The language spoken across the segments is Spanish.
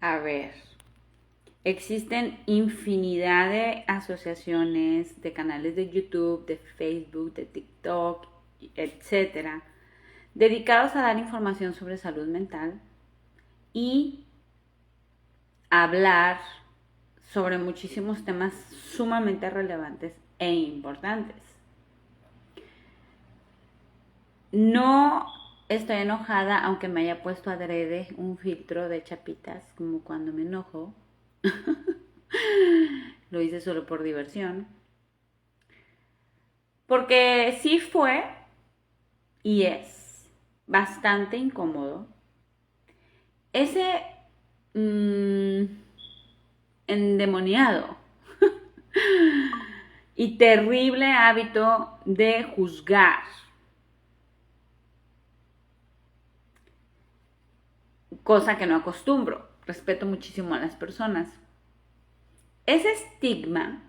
A ver, existen infinidad de asociaciones, de canales de YouTube, de Facebook, de TikTok, etcétera, dedicados a dar información sobre salud mental y hablar sobre muchísimos temas sumamente relevantes e importantes. No estoy enojada, aunque me haya puesto adrede un filtro de chapitas, como cuando me enojo. Lo hice solo por diversión. Porque sí fue y es bastante incómodo ese endemoniado y terrible hábito de juzgar. Cosa que no acostumbro. Respeto muchísimo a las personas. Ese estigma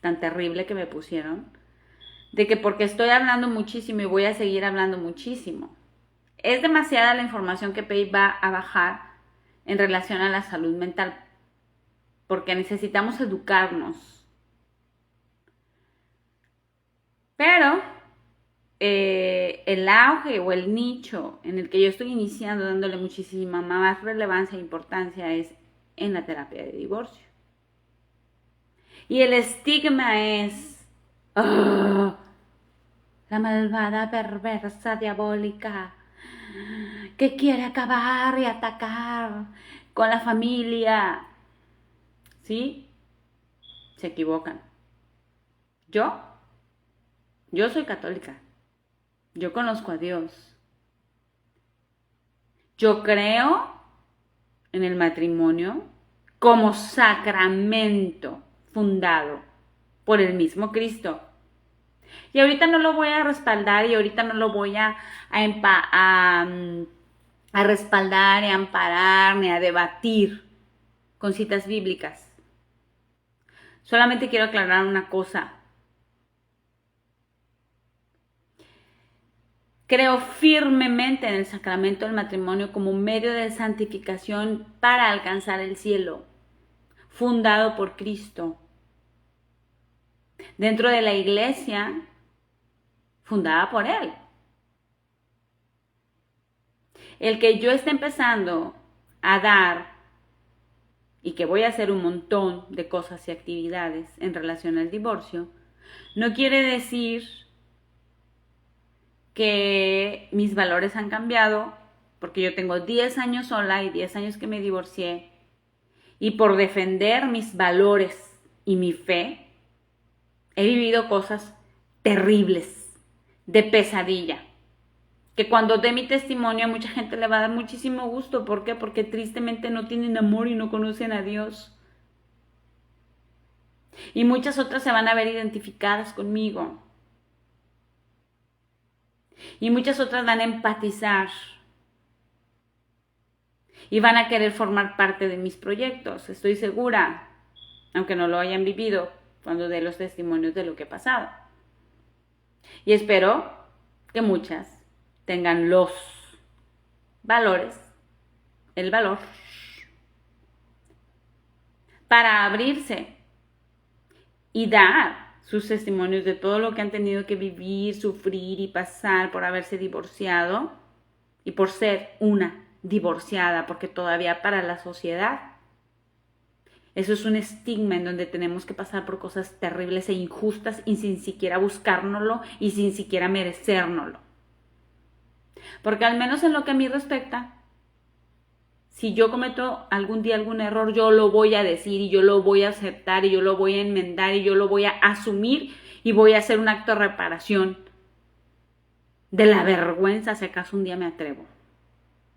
tan terrible que me pusieron, de que porque estoy hablando muchísimo y voy a seguir hablando muchísimo. Es demasiada la información que PEI va a bajar en relación a la salud mental, porque necesitamos educarnos. Pero el auge o el nicho en el que yo estoy iniciando, dándole muchísima más relevancia e importancia, es en la terapia de divorcio. Y el estigma es la malvada, perversa, diabólica, que quiere acabar y atacar con la familia. ¿Sí? Se equivocan. Yo soy católica. Yo conozco a Dios. Yo creo en el matrimonio como sacramento fundado por el mismo Cristo. Y ahorita no lo voy a respaldar y ahorita no lo voy a respaldar, ni a amparar, ni a debatir con citas bíblicas. Solamente quiero aclarar una cosa. Creo firmemente en el sacramento del matrimonio como medio de santificación para alcanzar el cielo, fundado por Cristo. Dentro de la iglesia, fundada por Él. El que yo esté empezando a dar y que voy a hacer un montón de cosas y actividades en relación al divorcio, no quiere decir que mis valores han cambiado, porque yo tengo 10 años sola y 10 años que me divorcié, y por defender mis valores y mi fe, he vivido cosas terribles, de pesadilla, que cuando dé mi testimonio a mucha gente le va a dar muchísimo gusto. ¿Por qué? Porque tristemente no tienen amor y no conocen a Dios. Y muchas otras se van a ver identificadas conmigo. Y muchas otras van a empatizar. Y van a querer formar parte de mis proyectos, estoy segura, aunque no lo hayan vivido cuando dé los testimonios de lo que ha pasado. Y espero que muchas tengan los valores, el valor, para abrirse y dar sus testimonios de todo lo que han tenido que vivir, sufrir y pasar por haberse divorciado y por ser una divorciada, porque todavía para la sociedad eso es un estigma en donde tenemos que pasar por cosas terribles e injustas y sin siquiera buscárnoslo y sin siquiera merecérnoslo. Porque al menos en lo que a mí respecta, si yo cometo algún día algún error, yo lo voy a decir y yo lo voy a aceptar y yo lo voy a enmendar y yo lo voy a asumir y voy a hacer un acto de reparación de la vergüenza, si acaso un día me atrevo.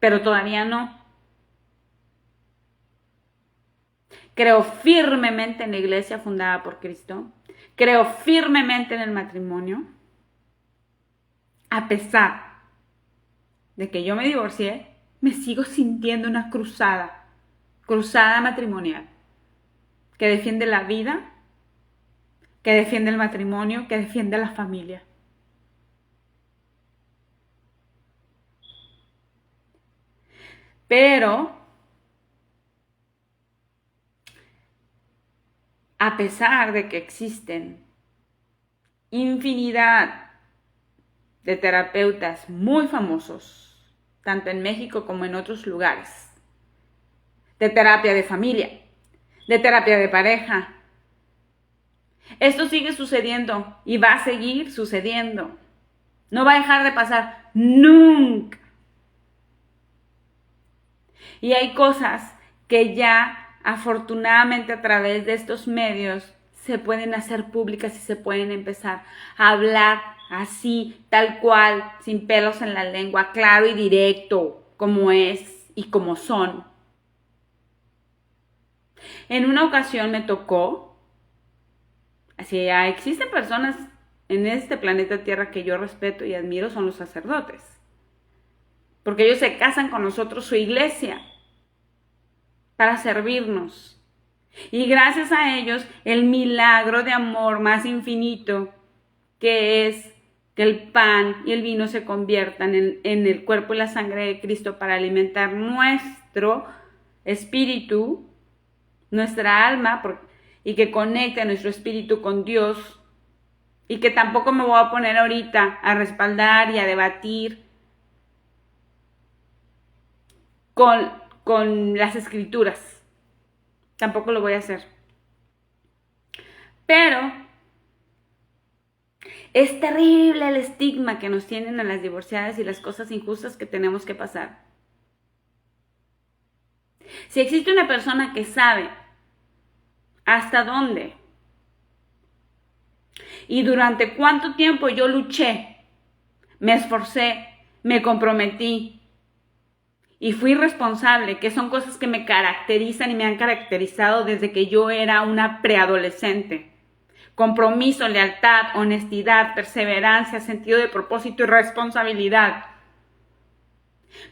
Pero todavía no. Creo firmemente en la iglesia fundada por Cristo. Creo firmemente en el matrimonio. A pesar de que yo me divorcié, me sigo sintiendo una cruzada matrimonial, que defiende la vida, que defiende el matrimonio, que defiende la familia. Pero a pesar de que existen infinidad de terapeutas muy famosos, tanto en México como en otros lugares, de terapia de familia, de terapia de pareja. Esto sigue sucediendo y va a seguir sucediendo. No va a dejar de pasar nunca. Y hay cosas que ya afortunadamente a través de estos medios se pueden hacer públicas y se pueden empezar a hablar así, tal cual, sin pelos en la lengua, claro y directo, como es y como son. En una ocasión me tocó, así ya existen personas en este planeta Tierra que yo respeto y admiro, son los sacerdotes, porque ellos se casan con nosotros, su iglesia, para servirnos. Y gracias a ellos, el milagro de amor más infinito, que es que el pan y el vino se conviertan en el cuerpo y la sangre de Cristo para alimentar nuestro espíritu, nuestra alma, y que conecte a nuestro espíritu con Dios. Y que tampoco me voy a poner ahorita a respaldar y a debatir con las escrituras. Tampoco lo voy a hacer. Pero es terrible el estigma que nos tienen a las divorciadas y las cosas injustas que tenemos que pasar. Si existe una persona que sabe hasta dónde y durante cuánto tiempo yo luché, me esforcé, me comprometí y fui responsable, que son cosas que me caracterizan y me han caracterizado desde que yo era una preadolescente. Compromiso, lealtad, honestidad, perseverancia, sentido de propósito y responsabilidad.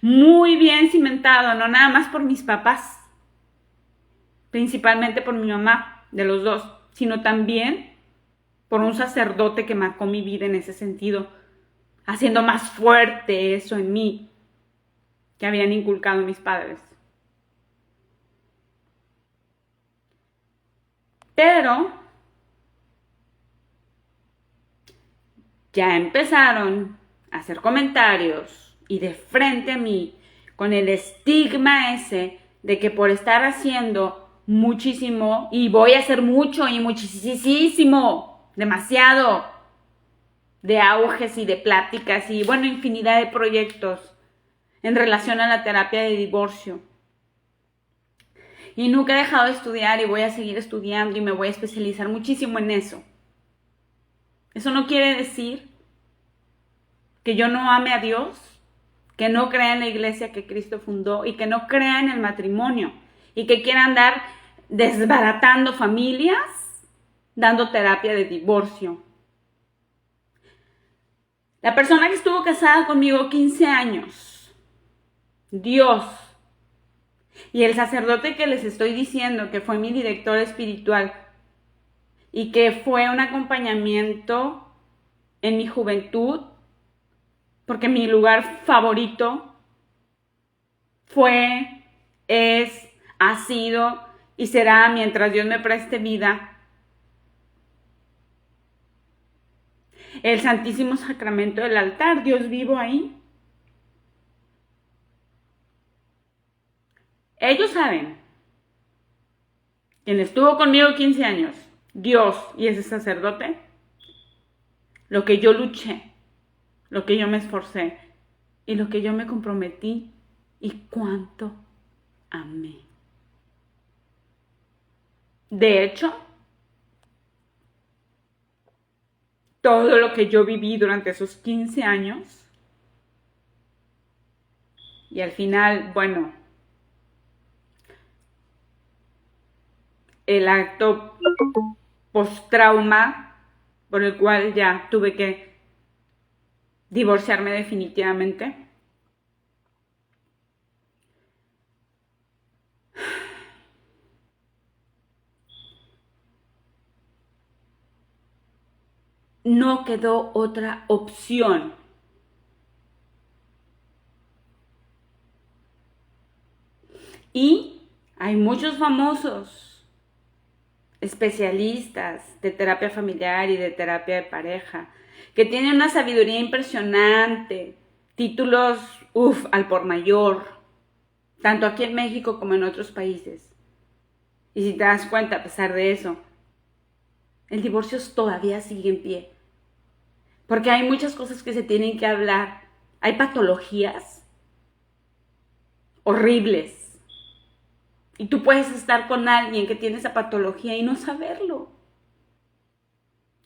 Muy bien cimentado, no nada más por mis papás, principalmente por mi mamá, de los dos, sino también por un sacerdote que marcó mi vida en ese sentido, haciendo más fuerte eso en mí que habían inculcado mis padres. Pero ya empezaron a hacer comentarios y de frente a mí con el estigma ese de que por estar haciendo muchísimo y voy a hacer mucho y muchísimo, demasiado de auges y de pláticas y bueno, infinidad de proyectos en relación a la terapia de divorcio. Y nunca he dejado de estudiar y voy a seguir estudiando y me voy a especializar muchísimo en eso. Eso no quiere decir que yo no ame a Dios, que no crea en la iglesia que Cristo fundó y que no crea en el matrimonio y que quiera andar desbaratando familias, dando terapia de divorcio. La persona que estuvo casada conmigo 15 años, Dios, y el sacerdote que les estoy diciendo que fue mi director espiritual y que fue un acompañamiento en mi juventud, porque mi lugar favorito fue, es, ha sido y será mientras Dios me preste vida el Santísimo Sacramento del altar, Dios vivo ahí. Ellos saben, quien estuvo conmigo 15 años, Dios y ese sacerdote, lo que yo luché, lo que yo me esforcé y lo que yo me comprometí y cuánto amé. De hecho, todo lo que yo viví durante esos 15 años y al final, bueno, el acto post-trauma por el cual ya tuve que divorciarme definitivamente. No quedó otra opción. Y hay muchos famosos especialistas de terapia familiar y de terapia de pareja, que tienen una sabiduría impresionante, títulos, al por mayor, tanto aquí en México como en otros países. Y si te das cuenta, a pesar de eso, el divorcio todavía sigue en pie. Porque hay muchas cosas que se tienen que hablar. Hay patologías horribles. Y tú puedes estar con alguien que tiene esa patología y no saberlo.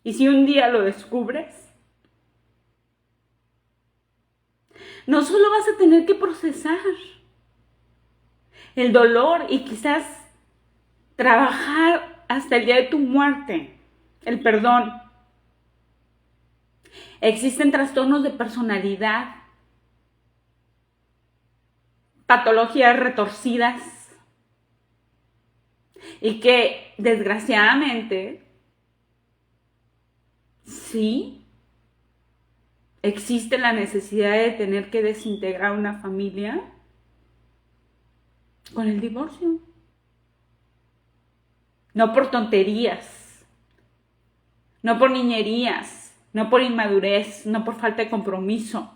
Y si un día lo descubres, no solo vas a tener que procesar el dolor y quizás trabajar hasta el día de tu muerte, el perdón. Existen trastornos de personalidad, patologías retorcidas y que desgraciadamente sí existe la necesidad de tener que desintegrar una familia con el divorcio. No por tonterías, no por niñerías, no por inmadurez, no por falta de compromiso,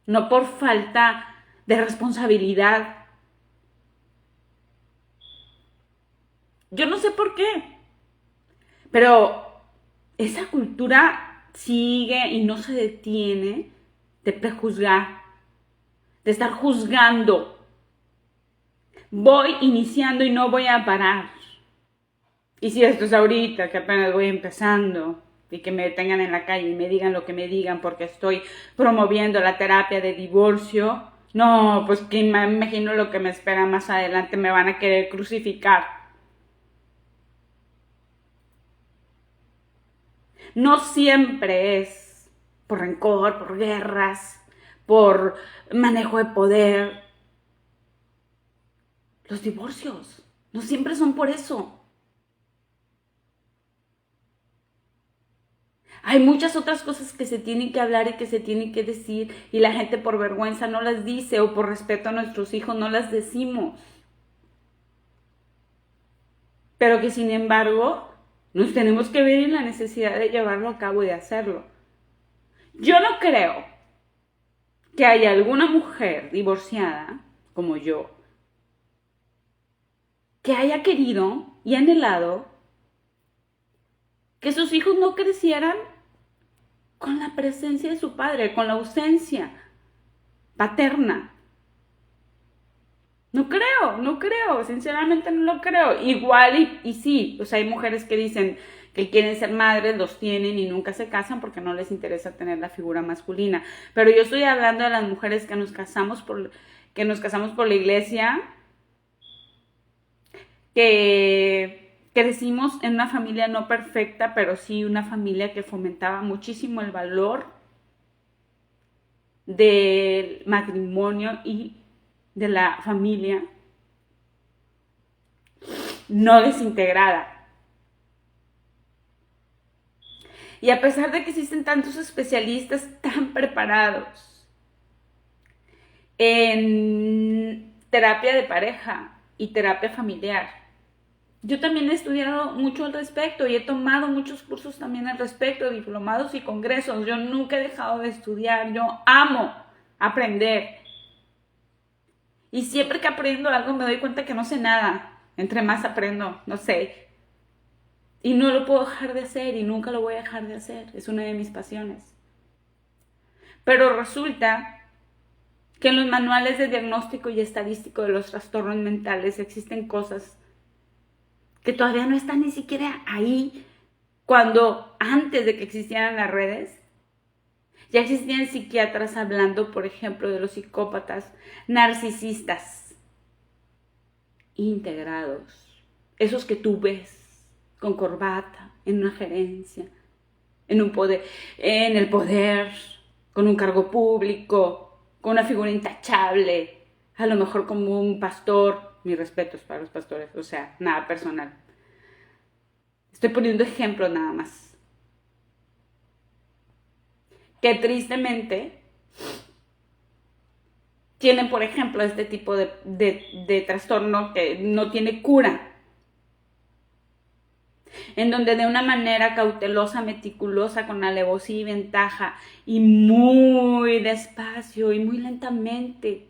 no por falta de responsabilidad. Yo no sé por qué, pero esa cultura sigue y no se detiene de prejuzgar, de estar juzgando. Voy iniciando y no voy a parar. Y si esto es ahorita, que apenas voy empezando, y que me detengan en la calle y me digan lo que me digan porque estoy promoviendo la terapia de divorcio, no, pues que me imagino lo que me espera más adelante, me van a querer crucificar. No siempre es por rencor, por guerras, por manejo de poder. Los divorcios no siempre son por eso. Hay muchas otras cosas que se tienen que hablar y que se tienen que decir y la gente por vergüenza no las dice o por respeto a nuestros hijos no las decimos. Pero que sin embargo nos tenemos que ver en la necesidad de llevarlo a cabo y de hacerlo. Yo no creo que haya alguna mujer divorciada como yo que haya querido y anhelado que sus hijos no crecieran con la presencia de su padre, con la ausencia paterna. No creo, sinceramente no lo creo. Igual y sí, hay mujeres que dicen que quieren ser madres, los tienen y nunca se casan porque no les interesa tener la figura masculina. Pero yo estoy hablando de las mujeres que nos casamos por la iglesia, que crecimos en una familia no perfecta, pero sí una familia que fomentaba muchísimo el valor del matrimonio y de la familia no desintegrada. Y a pesar de que existen tantos especialistas tan preparados en terapia de pareja y terapia familiar, yo también he estudiado mucho al respecto y he tomado muchos cursos también al respecto, diplomados y congresos. Yo nunca he dejado de estudiar, yo amo aprender. Y siempre que aprendo algo me doy cuenta que no sé nada. Entre más aprendo, no sé. Y no lo puedo dejar de hacer y nunca lo voy a dejar de hacer. Es una de mis pasiones. Pero resulta que en los manuales de diagnóstico y estadístico de los trastornos mentales existen cosas que todavía no están ni siquiera ahí, cuando antes de que existieran las redes, ya existían psiquiatras hablando, por ejemplo, de los psicópatas narcisistas integrados, esos que tú ves con corbata, en una gerencia, en el poder, con un cargo público, con una figura intachable, a lo mejor como un pastor. Mis respetos para los pastores, nada personal. Estoy poniendo ejemplos nada más. Que tristemente tienen, por ejemplo, este tipo de trastorno que no tiene cura. en donde de una manera cautelosa, meticulosa, con alevosía y ventaja, y muy despacio y muy lentamente.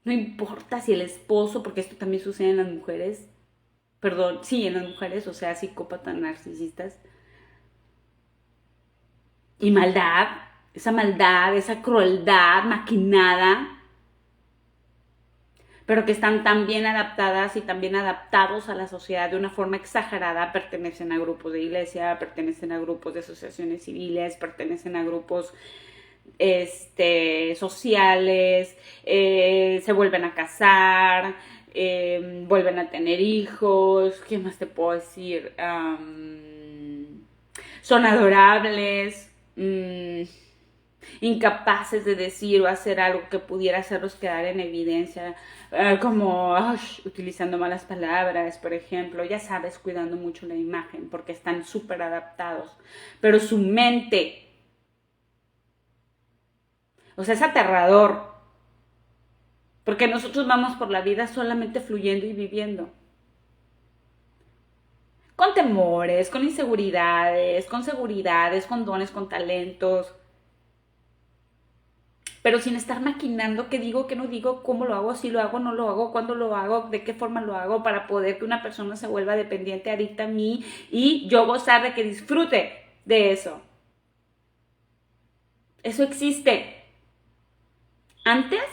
No importa si el esposo, porque esto también sucede en las mujeres, perdón, sí, en las mujeres, o sea, psicópatas narcisistas, y maldad, esa crueldad maquinada, pero que están tan bien adaptadas y tan bien adaptados a la sociedad de una forma exagerada, pertenecen a grupos de iglesia, pertenecen a grupos de asociaciones civiles, pertenecen a grupos sociales, se vuelven a casar, vuelven a tener hijos, ¿qué más te puedo decir? Son adorables, incapaces de decir o hacer algo que pudiera hacerlos quedar en evidencia, como utilizando malas palabras, por ejemplo, ya sabes, cuidando mucho la imagen, porque están súper adaptados, pero su mente, o sea, es aterrador, porque nosotros vamos por la vida solamente fluyendo y viviendo. Con temores, con inseguridades, con seguridades, con dones, con talentos, pero sin estar maquinando qué digo, qué no digo, cómo lo hago, si lo hago, no lo hago, cuándo lo hago, de qué forma lo hago, para poder que una persona se vuelva dependiente, adicta a mí y yo gozar de que disfrute de eso. Eso existe. Antes,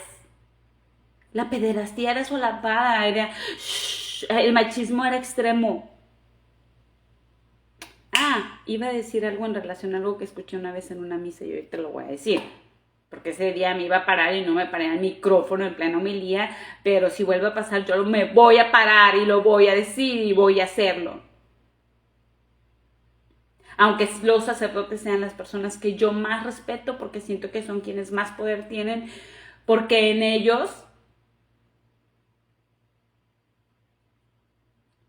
la pederastía era solapada, el machismo era extremo. Iba a decir algo en relación a algo que escuché una vez en una misa y ahorita lo voy a decir. Porque ese día me iba a parar y no me paré al micrófono en plena homilía, pero si vuelve a pasar yo me voy a parar y lo voy a decir y voy a hacerlo. Aunque los sacerdotes sean las personas que yo más respeto, porque siento que son quienes más poder tienen, porque en ellos,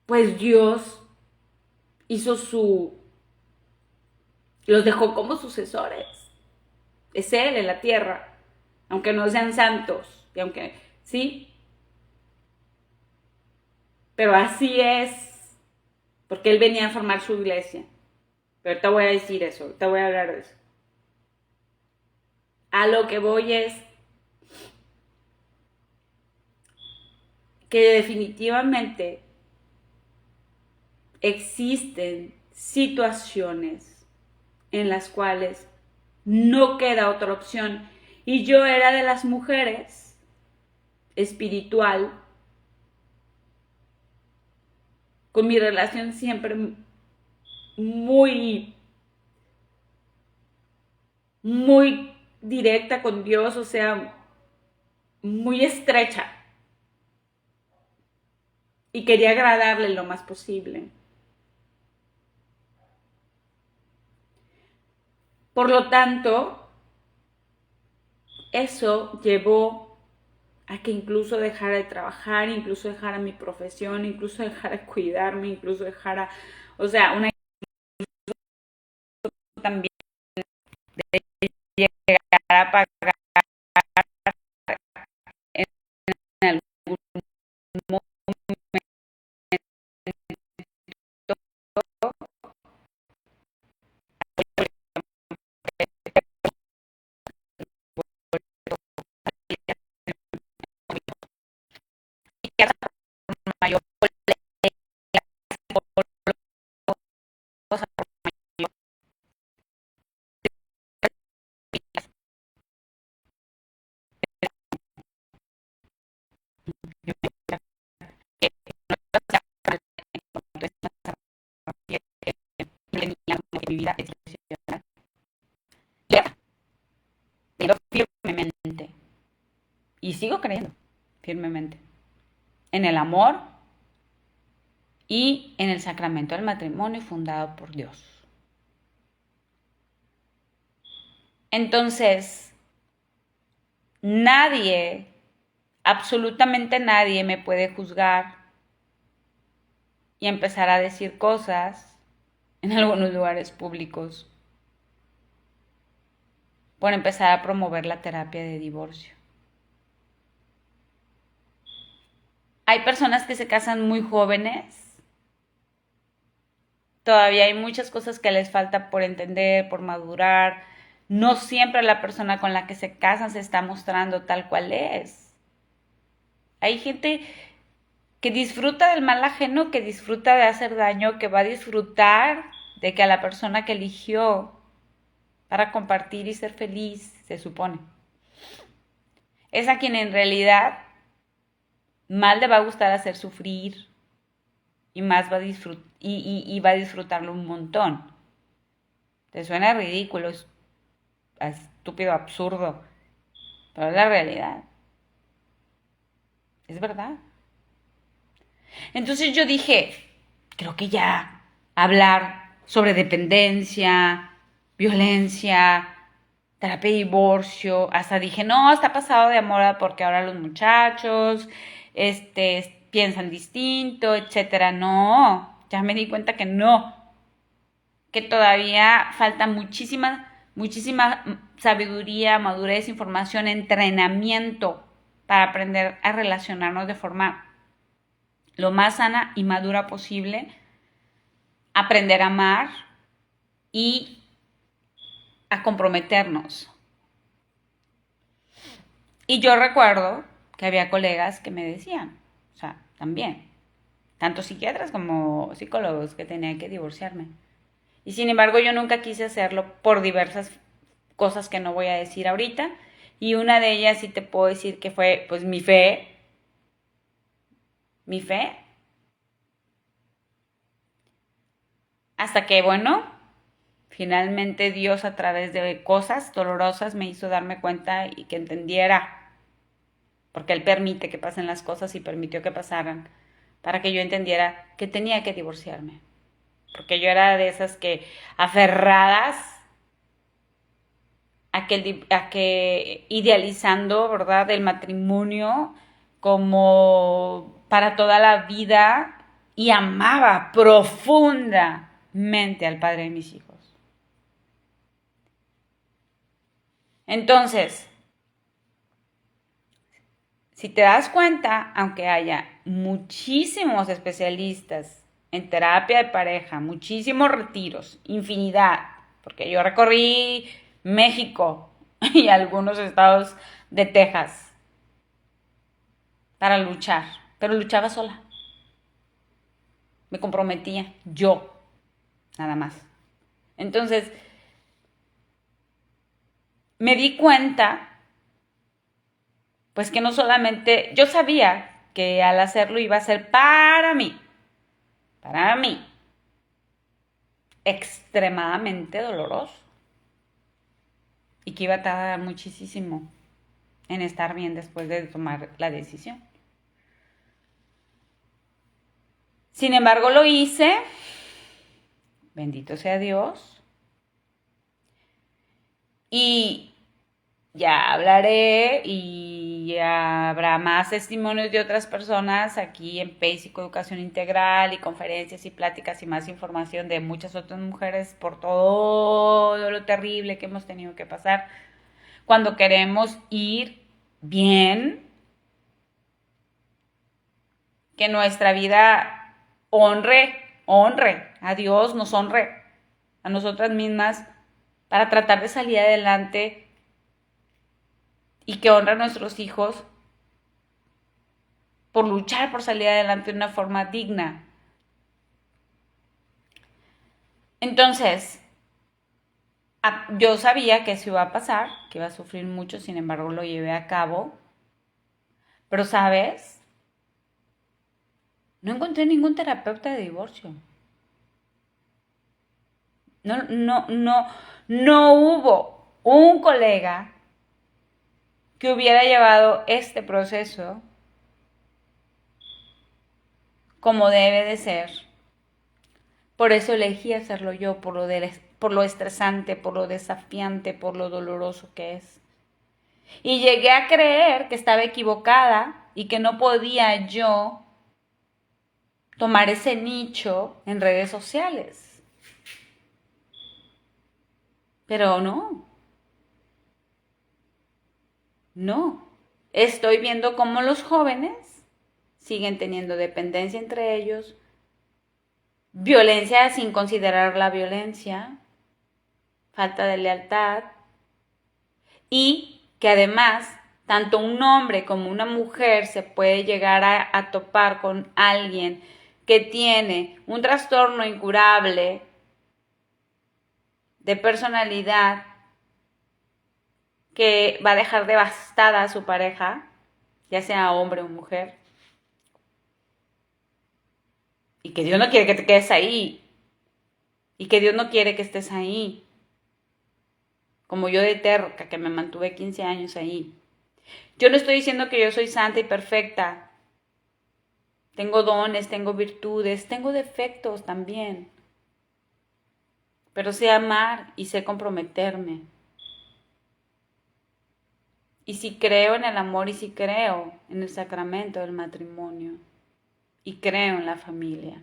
pues Dios hizo los dejó como sucesores. Es Él en la tierra, aunque no sean santos, y aunque, sí, pero así es, porque Él venía a formar su iglesia. Pero te voy a decir eso, te voy a hablar de eso. A lo que voy es que definitivamente existen situaciones en las cuales no queda otra opción. Y yo era de las mujeres espiritual, con mi relación siempre muy, muy directa con Dios, o sea, muy estrecha. Y quería agradarle lo más posible. Por lo tanto, eso llevó a que incluso dejara de trabajar, incluso dejara mi profesión, incluso dejara de cuidarme, incluso dejara, o sea, una también de llegar a pagar en algún momento mayor cosa tenía como que mi vida excepcional. Creo firmemente y sigo creyendo firmemente en el amor y en el sacramento del matrimonio fundado por Dios. Entonces, nadie, absolutamente nadie me puede juzgar y empezar a decir cosas en algunos lugares públicos por empezar a promover la terapia de divorcio. Hay personas que se casan muy jóvenes Todavía hay muchas cosas que les falta por entender, por madurar. No siempre la persona con la que se casan se está mostrando tal cual es. Hay gente que disfruta del mal ajeno, que disfruta de hacer daño, que va a disfrutar de que a la persona que eligió para compartir y ser feliz, se supone, es a quien en realidad más le va a gustar hacer sufrir y más va a va a disfrutarlo un montón. Te suena ridículo, es estúpido, absurdo, pero es la realidad. Es verdad. Entonces yo dije, creo que ya hablar sobre dependencia, violencia, terapia de divorcio, hasta dije, no, está pasado de moda porque ahora los muchachos, piensan distinto, etcétera. No, ya me di cuenta que no, que todavía falta muchísima sabiduría, madurez, información, entrenamiento para aprender a relacionarnos de forma lo más sana y madura posible, aprender a amar y a comprometernos. Y yo recuerdo que había colegas que me decían, o sea, también, tanto psiquiatras como psicólogos, que tenía que divorciarme. Y sin embargo yo nunca quise hacerlo por diversas cosas que no voy a decir ahorita. Y una de ellas sí te puedo decir que fue pues mi fe. Mi fe. Hasta que, bueno, finalmente Dios a través de cosas dolorosas me hizo darme cuenta y que entendiera. Porque Él permite que pasen las cosas y permitió que pasaran. Para que yo entendiera que tenía que divorciarme. Porque yo era de esas que aferradas a que idealizando, ¿verdad?, el matrimonio como para toda la vida y amaba profundamente al padre de mis hijos. Entonces, si te das cuenta, aunque haya muchísimos especialistas en terapia de pareja, muchísimos retiros, infinidad, porque yo recorrí México y algunos estados de Texas para luchar, pero luchaba sola. Me comprometía yo, nada más. Entonces, me di cuenta, pues que no solamente, yo sabía que al hacerlo iba a ser para mí, extremadamente doloroso y que iba a tardar muchísimo en estar bien después de tomar la decisión. Sin embargo, lo hice, bendito sea Dios, y ya hablaré y ya habrá más testimonios de otras personas aquí en PACE Psicoeducación Integral y conferencias y pláticas y más información de muchas otras mujeres por todo lo terrible que hemos tenido que pasar cuando queremos ir bien, que nuestra vida honre a Dios, nos honre a nosotras mismas para tratar de salir adelante y que honre a nuestros hijos por luchar por salir adelante de una forma digna. Entonces, yo sabía que eso iba a pasar, que iba a sufrir mucho, sin embargo lo llevé a cabo. Pero, ¿sabes? No encontré ningún terapeuta de divorcio. No hubo un colega que hubiera llevado este proceso como debe de ser. Por eso elegí hacerlo yo, por lo estresante, por lo desafiante, por lo doloroso que es. Y llegué a creer que estaba equivocada y que no podía yo tomar ese nicho en redes sociales. Pero no. Estoy viendo cómo los jóvenes siguen teniendo dependencia entre ellos, violencia sin considerar la violencia, falta de lealtad, y que además tanto un hombre como una mujer se puede llegar a topar con alguien que tiene un trastorno incurable de personalidad que va a dejar devastada a su pareja, ya sea hombre o mujer, y que Dios no quiere que te quedes ahí, y que Dios no quiere que estés ahí, como yo de terca, que me mantuve 15 años ahí. Yo no estoy diciendo que yo soy santa y perfecta. Tengo dones, tengo virtudes, tengo defectos también. Pero sé amar y sé comprometerme. Y sí creo en el amor y sí creo en el sacramento del matrimonio. Y creo en la familia.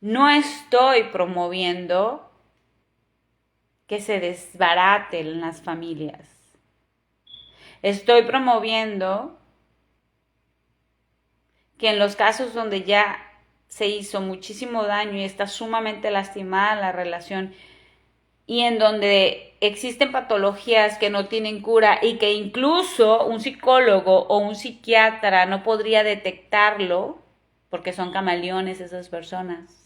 No estoy promoviendo que se desbaraten las familias. Estoy promoviendo que en los casos donde ya se hizo muchísimo daño y está sumamente lastimada la relación y en donde existen patologías que no tienen cura y que incluso un psicólogo o un psiquiatra no podría detectarlo porque son camaleones esas personas.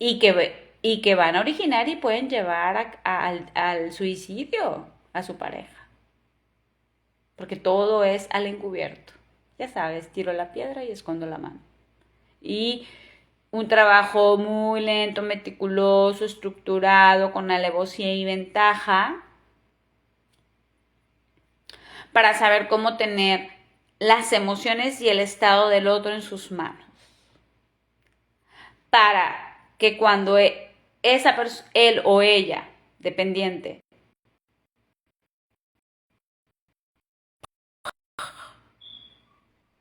Y que van a originar y pueden llevar al suicidio a su pareja. Porque todo es al encubierto. Ya sabes, tiro la piedra y escondo la mano. Y un trabajo muy lento, meticuloso, estructurado, con alevosía y ventaja, para saber cómo tener las emociones y el estado del otro en sus manos. Para que cuando él o ella, dependiente,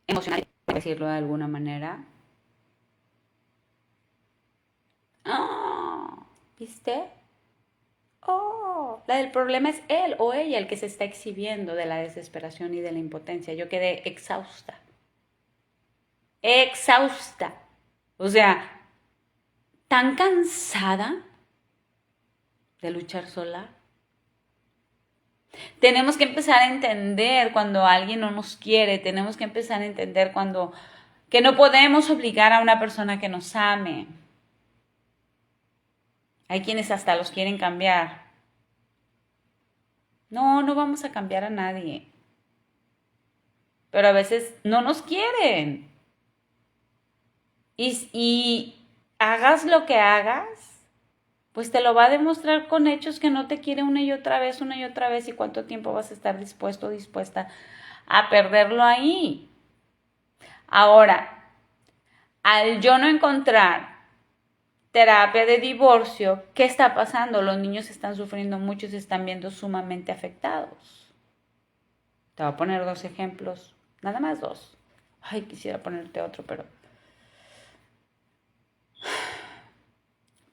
emocional, por decirlo de alguna manera, oh, ¿viste? Oh, la del problema es él o ella el que se está exhibiendo de la desesperación y de la impotencia. Yo quedé exhausta. Exhausta. O sea, tan cansada de luchar sola. Tenemos que empezar a entender cuando alguien no nos quiere. Tenemos que empezar a entender cuando que no podemos obligar a una persona que nos ame. Hay quienes hasta los quieren cambiar. No, no vamos a cambiar a nadie. Pero a veces no nos quieren. Y hagas lo que hagas, pues te lo va a demostrar con hechos que no te quiere una y otra vez, y cuánto tiempo vas a estar dispuesto o dispuesta a perderlo ahí. Ahora, al yo no encontrar terapia de divorcio, ¿qué está pasando? Los niños están sufriendo mucho y se están viendo sumamente afectados. Te voy a poner 2 ejemplos, nada más 2. Ay, quisiera ponerte otro, pero...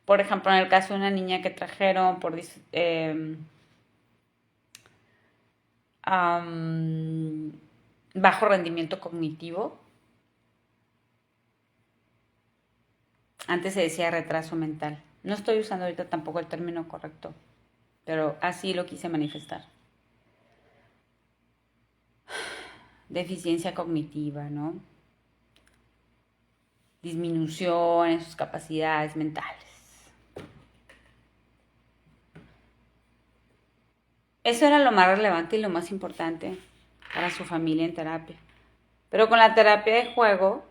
Por ejemplo, en el caso de una niña que trajeron por bajo rendimiento cognitivo. Antes se decía retraso mental. No estoy usando ahorita tampoco el término correcto, pero así lo quise manifestar. Deficiencia cognitiva, ¿no? Disminución en sus capacidades mentales. Eso era lo más relevante y lo más importante para su familia en terapia. Pero con la terapia de juego,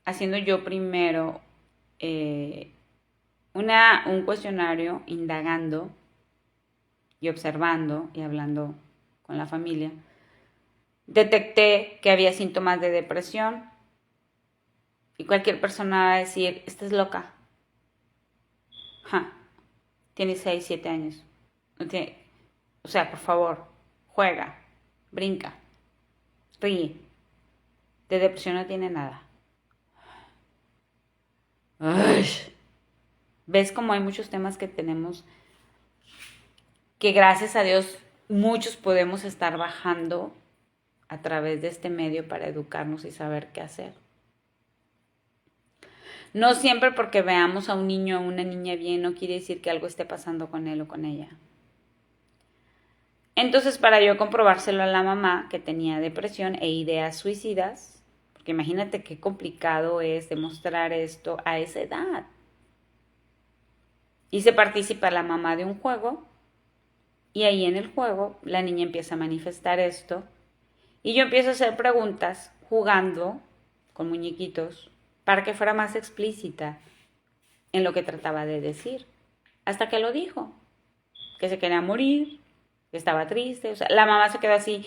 haciendo yo primero un cuestionario, indagando y observando y hablando con la familia, detecté que había síntomas de depresión y cualquier persona va a decir, esta es loca. Tiene 6, 7 años. O sea, por favor, juega, brinca, ríe. De depresión no tiene nada. Ay. ¿Ves cómo hay muchos temas que tenemos que gracias a Dios muchos podemos estar bajando a través de este medio para educarnos y saber qué hacer. No siempre porque veamos a un niño o a una niña bien no quiere decir que algo esté pasando con él o con ella. Entonces, para yo comprobárselo a la mamá que tenía depresión e ideas suicidas, porque imagínate qué complicado es demostrar esto a esa edad. Hice participar a la mamá de un juego y ahí en el juego la niña empieza a manifestar esto y yo empiezo a hacer preguntas jugando con muñequitos para que fuera más explícita en lo que trataba de decir. Hasta que lo dijo, que se quería morir, que estaba triste. O sea, la mamá se quedó así,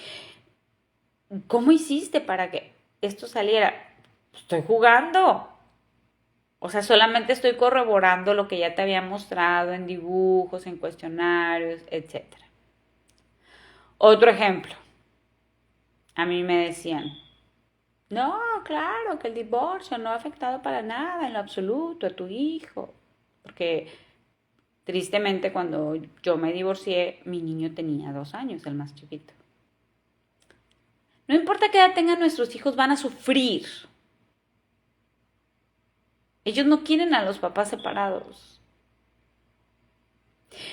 ¿cómo hiciste para que esto saliera? Estoy jugando. O sea, solamente estoy corroborando lo que ya te había mostrado en dibujos, en cuestionarios, etc. Otro ejemplo. A mí me decían, no, claro, que el divorcio no ha afectado para nada, en lo absoluto, a tu hijo. Porque tristemente cuando yo me divorcié, mi niño tenía 2 años, el más chiquito. No importa qué edad tengan nuestros hijos, van a sufrir. Ellos no quieren a los papás separados.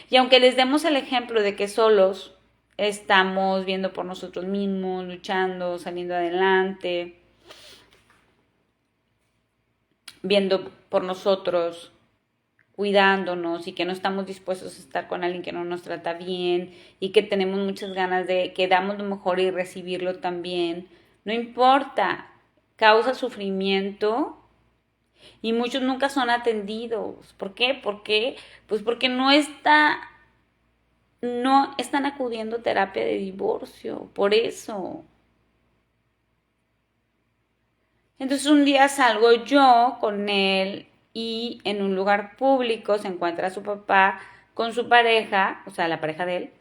Y aunque les demos el ejemplo de que solos estamos viendo por nosotros mismos, luchando, saliendo adelante, viendo por nosotros, cuidándonos y que no estamos dispuestos a estar con alguien que no nos trata bien y que tenemos muchas ganas de que damos lo mejor y recibirlo también, no importa, causa sufrimiento y muchos nunca son atendidos. ¿Por qué? Pues porque no están acudiendo a terapia de divorcio, por eso. Entonces un día salgo yo con él y en un lugar público se encuentra su papá con su pareja, o sea, la pareja de él,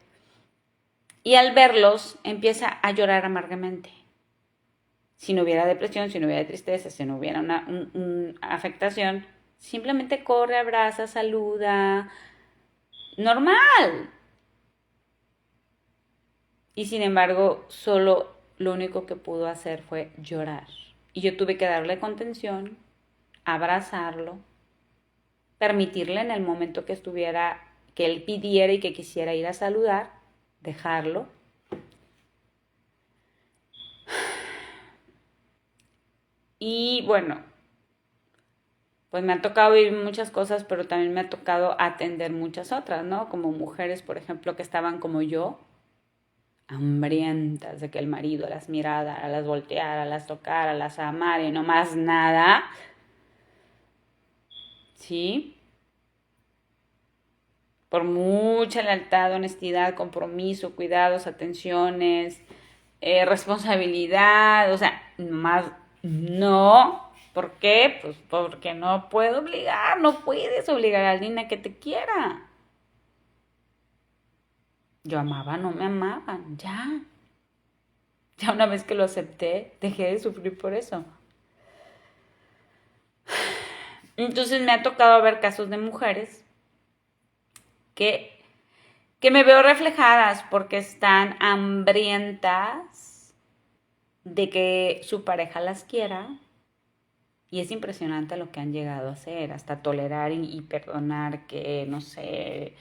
y al verlos empieza a llorar amargamente. Si no hubiera depresión, si no hubiera tristeza, si no hubiera una afectación, simplemente corre, abraza, saluda, normal. Y sin embargo, solo lo único que pudo hacer fue llorar. Y yo tuve que darle contención, abrazarlo, permitirle en el momento que estuviera, que él pidiera y que quisiera ir a saludar, dejarlo. Y bueno, pues me ha tocado vivir muchas cosas, pero también me ha tocado atender muchas otras, ¿no? Como mujeres, por ejemplo, que estaban como yo, hambrientas de que el marido las mirara, las volteara, las tocara, las amara y no más nada. ¿Sí? Por mucha lealtad, honestidad, compromiso, cuidados, atenciones, responsabilidad, o sea, más no. ¿Por qué? Pues porque no puedo obligar, no puedes obligar a alguien a que te quiera. Yo amaba, no me amaban, ya. Ya una vez que lo acepté, dejé de sufrir por eso. Entonces me ha tocado ver casos de mujeres que me veo reflejadas porque están hambrientas de que su pareja las quiera. Y es impresionante lo que han llegado a hacer, hasta tolerar y perdonar que, no sé,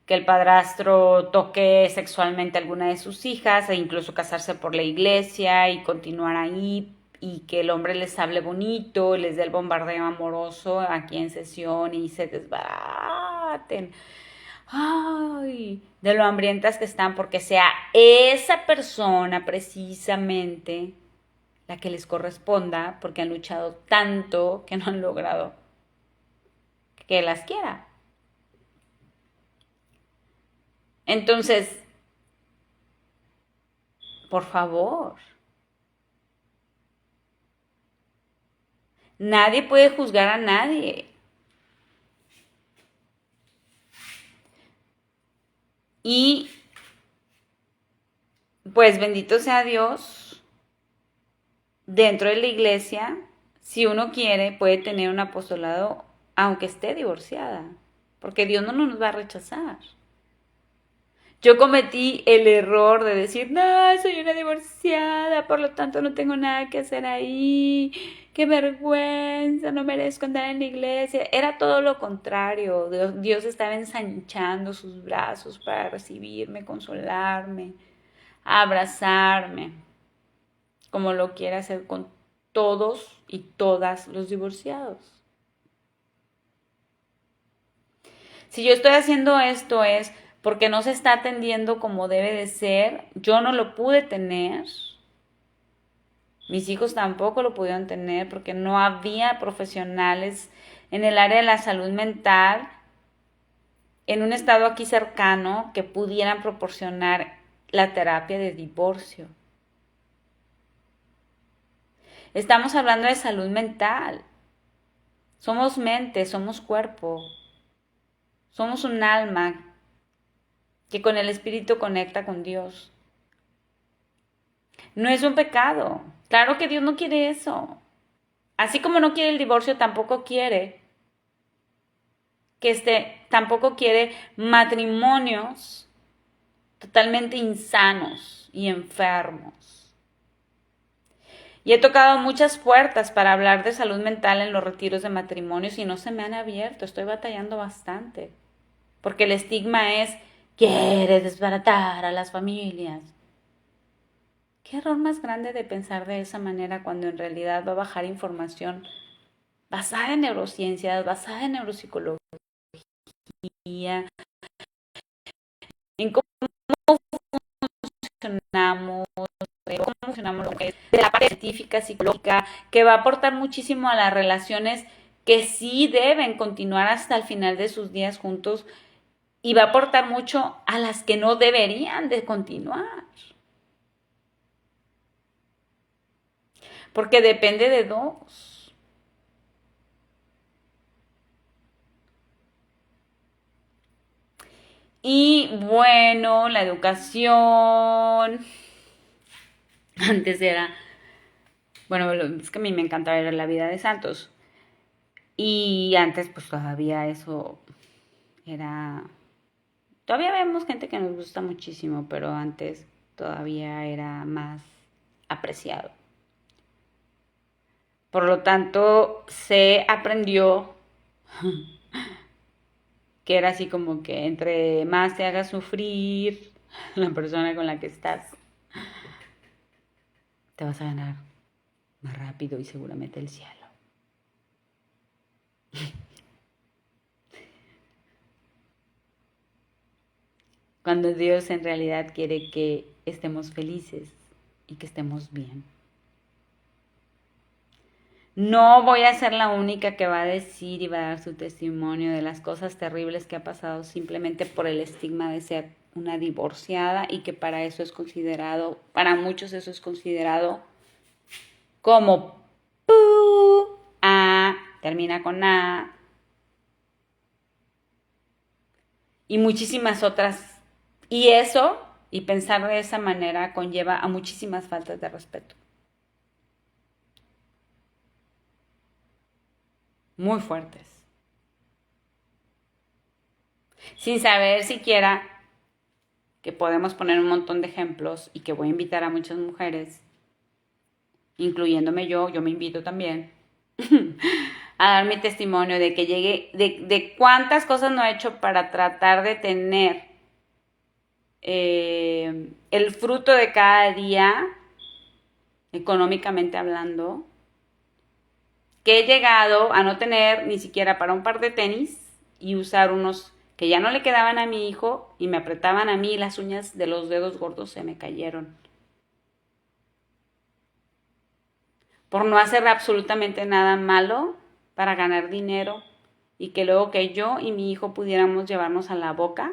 que el padrastro toque sexualmente a alguna de sus hijas e incluso casarse por la iglesia y continuar ahí y que el hombre les hable bonito, les dé el bombardeo amoroso aquí en sesión y se desbaraten. Ay, de lo hambrientas que están porque sea esa persona precisamente la que les corresponda porque han luchado tanto que no han logrado que las quiera. Entonces, por favor, nadie puede juzgar a nadie. Y pues bendito sea Dios, dentro de la iglesia, si uno quiere, puede tener un apostolado aunque esté divorciada, porque Dios no nos va a rechazar. Yo cometí el error de decir, no, soy una divorciada, por lo tanto no tengo nada que hacer ahí, qué vergüenza, no merezco andar en la iglesia. Era todo lo contrario, Dios estaba ensanchando sus brazos para recibirme, consolarme, abrazarme, como lo quiere hacer con todos y todas los divorciados. Si yo estoy haciendo esto es porque no se está atendiendo como debe de ser, yo no lo pude tener, mis hijos tampoco lo pudieron tener porque no había profesionales en el área de la salud mental en un estado aquí cercano que pudieran proporcionar la terapia de divorcio. Estamos hablando de salud mental. Somos mente, somos cuerpo, somos un alma que con el espíritu conecta con Dios. No es un pecado. Claro que Dios no quiere eso. Así como no quiere el divorcio, tampoco quiere tampoco quiere matrimonios totalmente insanos y enfermos. Y he tocado muchas puertas para hablar de salud mental en los retiros de matrimonios y no se me han abierto. Estoy batallando bastante. Porque el estigma es, quiere desbaratar a las familias. Qué error más grande de pensar de esa manera cuando en realidad va a bajar información basada en neurociencias, basada en neuropsicología, en cómo funcionamos, cómo funcionamos lo que es de la parte científica, psicológica, que va a aportar muchísimo a las relaciones que sí deben continuar hasta el final de sus días juntos y va a aportar mucho a las que no deberían de continuar. Porque depende de dos. Y bueno, la educación. Antes era, bueno, es que a mí me encanta ver la vida de santos. Y antes pues todavía eso era... Todavía vemos gente que nos gusta muchísimo, pero antes todavía era más apreciado. Por lo tanto, se aprendió que era así como que entre más te haga sufrir la persona con la que estás, te vas a ganar más rápido y seguramente el cielo. Cuando Dios en realidad quiere que estemos felices y que estemos bien. No voy a ser la única que va a decir y va a dar su testimonio de las cosas terribles que ha pasado simplemente por el estigma de ser una divorciada y que para eso es considerado, para muchos eso es considerado como termina con A y muchísimas otras. Y eso, y pensar de esa manera, conlleva a muchísimas faltas de respeto. Muy fuertes. Sin saber siquiera que podemos poner un montón de ejemplos y que voy a invitar a muchas mujeres, incluyéndome yo me invito también, a dar mi testimonio de que llegué, de cuántas cosas no he hecho para tratar de tener el fruto de cada día, económicamente hablando, que he llegado a no tener ni siquiera para un par de tenis y usar unos que ya no le quedaban a mi hijo y me apretaban a mí y las uñas de los dedos gordos se me cayeron. Por no hacer absolutamente nada malo para ganar dinero y que luego que yo y mi hijo pudiéramos llevarnos a la boca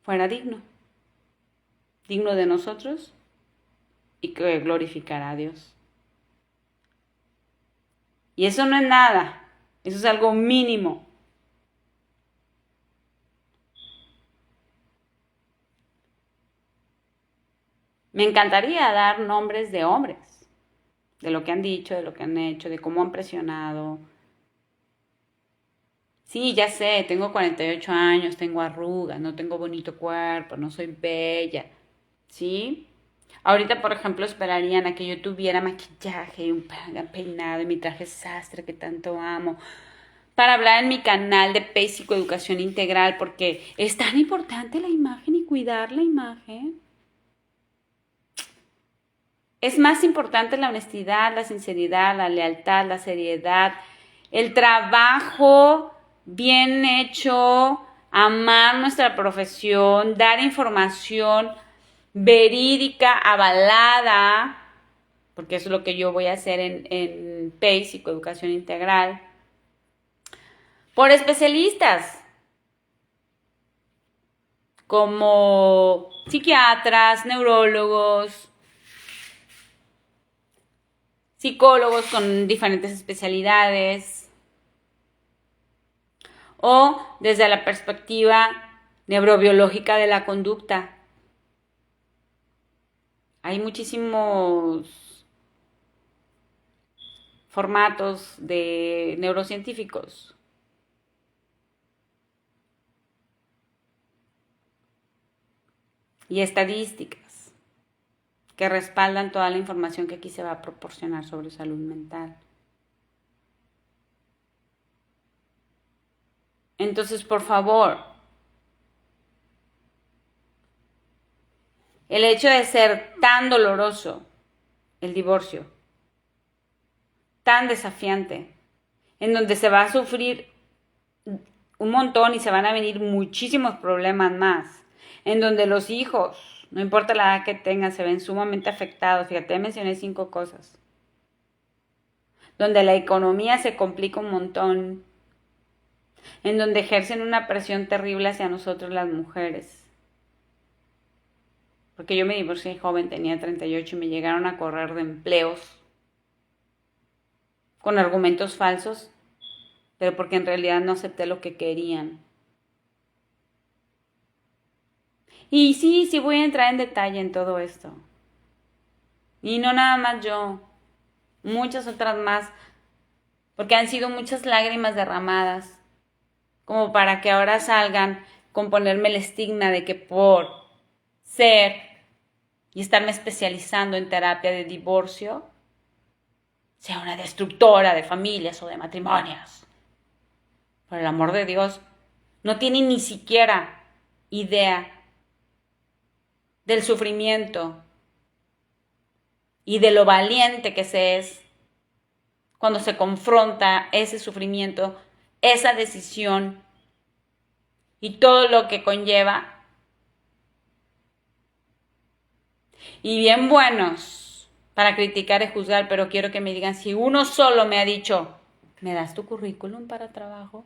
fuera digno de nosotros y que glorificara a Dios. Y eso no es nada, eso es algo mínimo. Me encantaría dar nombres de hombres, de lo que han dicho, de lo que han hecho, de cómo han presionado, Sí, ya sé, tengo 48 años, tengo arrugas, no tengo bonito cuerpo, no soy bella, ¿sí? Ahorita, por ejemplo, esperarían a que yo tuviera maquillaje, un peinado y mi traje sastre que tanto amo, para hablar en mi canal de PEI Psicoeducación Integral, porque es tan importante la imagen y cuidar la imagen. Es más importante la honestidad, la sinceridad, la lealtad, la seriedad, el trabajo bien hecho, amar nuestra profesión, dar información verídica, avalada, porque eso es lo que yo voy a hacer en PEI, Psicoeducación Integral, por especialistas como psiquiatras, neurólogos, psicólogos con diferentes especialidades, o desde la perspectiva neurobiológica de la conducta. Hay muchísimos formatos de neurocientíficos. Y estadísticas que respaldan toda la información que aquí se va a proporcionar sobre salud mental. Entonces, por favor, el hecho de ser tan doloroso el divorcio, tan desafiante, en donde se va a sufrir un montón y se van a venir muchísimos problemas más, en donde los hijos, no importa la edad que tengan, se ven sumamente afectados. Fíjate, mencioné 5 cosas. Donde la economía se complica un montón, en donde ejercen una presión terrible hacia nosotros las mujeres. Porque yo me divorcié joven, tenía 38 y me llegaron a correr de empleos con argumentos falsos, pero porque en realidad no acepté lo que querían. Y sí voy a entrar en detalle en todo esto. Y no nada más yo, muchas otras más, porque han sido muchas lágrimas derramadas, como para que ahora salgan con ponerme el estigma de que por ser y estarme especializando en terapia de divorcio, sea una destructora de familias o de matrimonios. Por el amor de Dios, no tienen ni siquiera idea del sufrimiento y de lo valiente que se es cuando se confronta ese sufrimiento, esa decisión y todo lo que conlleva. Y bien buenos para criticar y juzgar, pero quiero que me digan, si uno solo me ha dicho, ¿me das tu currículum para trabajo?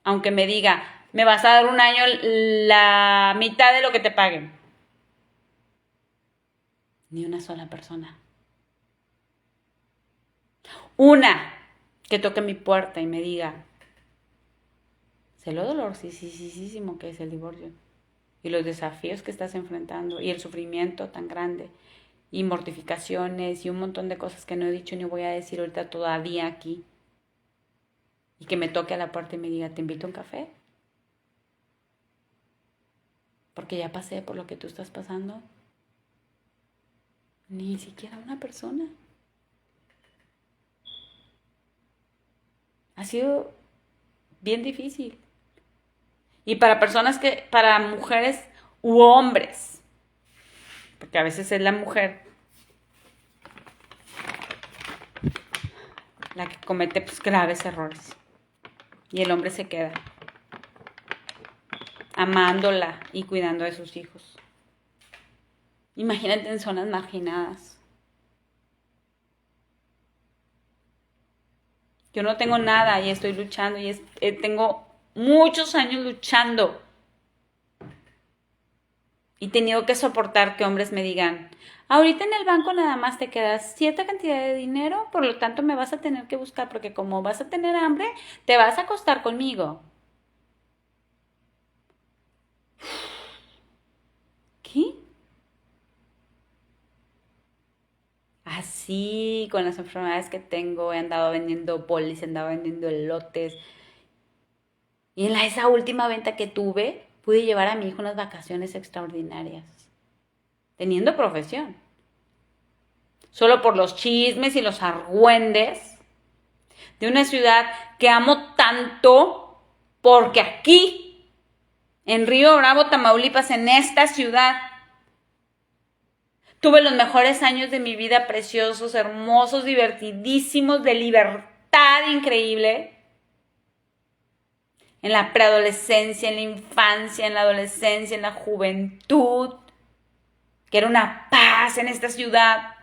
Aunque me diga, me vas a dar un año la mitad de lo que te paguen. Ni una sola persona. Una que toque mi puerta y me diga, sé lo dolorosísimo que es el divorcio y los desafíos que estás enfrentando y el sufrimiento tan grande y mortificaciones y un montón de cosas que no he dicho ni voy a decir ahorita todavía aquí. Y que me toque a la puerta y me diga, ¿te invito a un café? Porque ya pasé por lo que tú estás pasando. Ni siquiera una persona. Ha sido bien difícil. Y para personas para mujeres u hombres, porque a veces es la mujer la que comete pues graves errores. Y el hombre se queda amándola y cuidando de sus hijos. Imagínate en zonas marginadas. Yo no tengo nada y estoy luchando y tengo muchos años luchando. Y he tenido que soportar que hombres me digan, ahorita en el banco nada más te quedas cierta cantidad de dinero, por lo tanto me vas a tener que buscar porque como vas a tener hambre, te vas a acostar conmigo. ¿Qué? así con las enfermedades que tengo, he andado vendiendo bolis, he andado vendiendo elotes. Y en esa última venta que tuve, pude llevar a mi hijo unas vacaciones extraordinarias, teniendo profesión. Solo por los chismes y los argüendes de una ciudad que amo tanto, porque aquí, en Río Bravo, Tamaulipas, en esta ciudad, tuve los mejores años de mi vida, preciosos, hermosos, divertidísimos, de libertad increíble. En la preadolescencia, en la infancia, en la adolescencia, en la juventud, que era una paz en esta ciudad.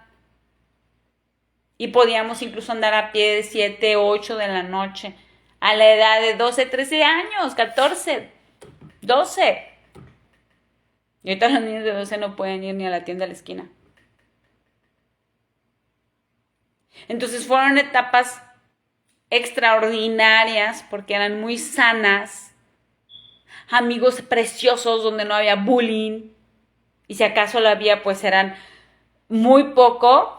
Y podíamos incluso andar a pie de 7, 8 de la noche, a la edad de 12, 13 años, 14, 12. Y ahorita los niños de 12 no pueden ir ni a la tienda a la esquina. Entonces fueron etapas extraordinarias porque eran muy sanas, amigos preciosos donde no había bullying, y si acaso lo había, pues eran muy poco,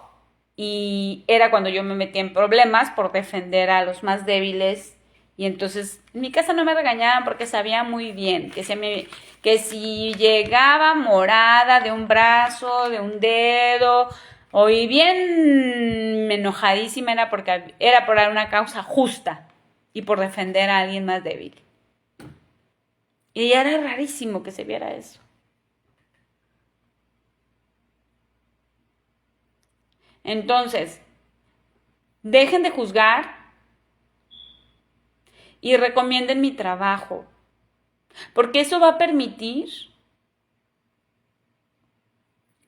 y era cuando yo me metía en problemas por defender a los más débiles. Y entonces en mi casa no me regañaban porque sabía muy bien que si llegaba morada de un brazo, de un dedo, o bien enojadísima, era por una causa justa y por defender a alguien más débil. Y ya era rarísimo que se viera eso. Entonces, dejen de juzgar y recomienden mi trabajo, porque eso va a permitir,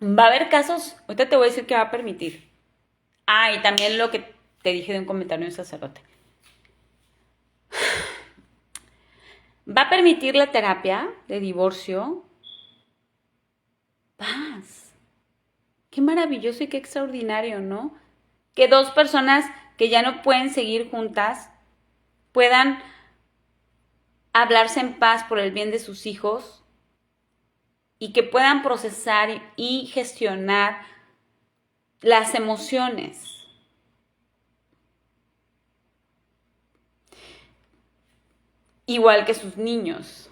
va a haber casos, ahorita te voy a decir que va a permitir. Y también lo que te dije de un comentario de un sacerdote. Va a permitir la terapia de divorcio. Paz. Qué maravilloso y qué extraordinario, ¿no? Que dos personas que ya no pueden seguir juntas puedan hablarse en paz por el bien de sus hijos y que puedan procesar y gestionar las emociones. Igual que sus niños.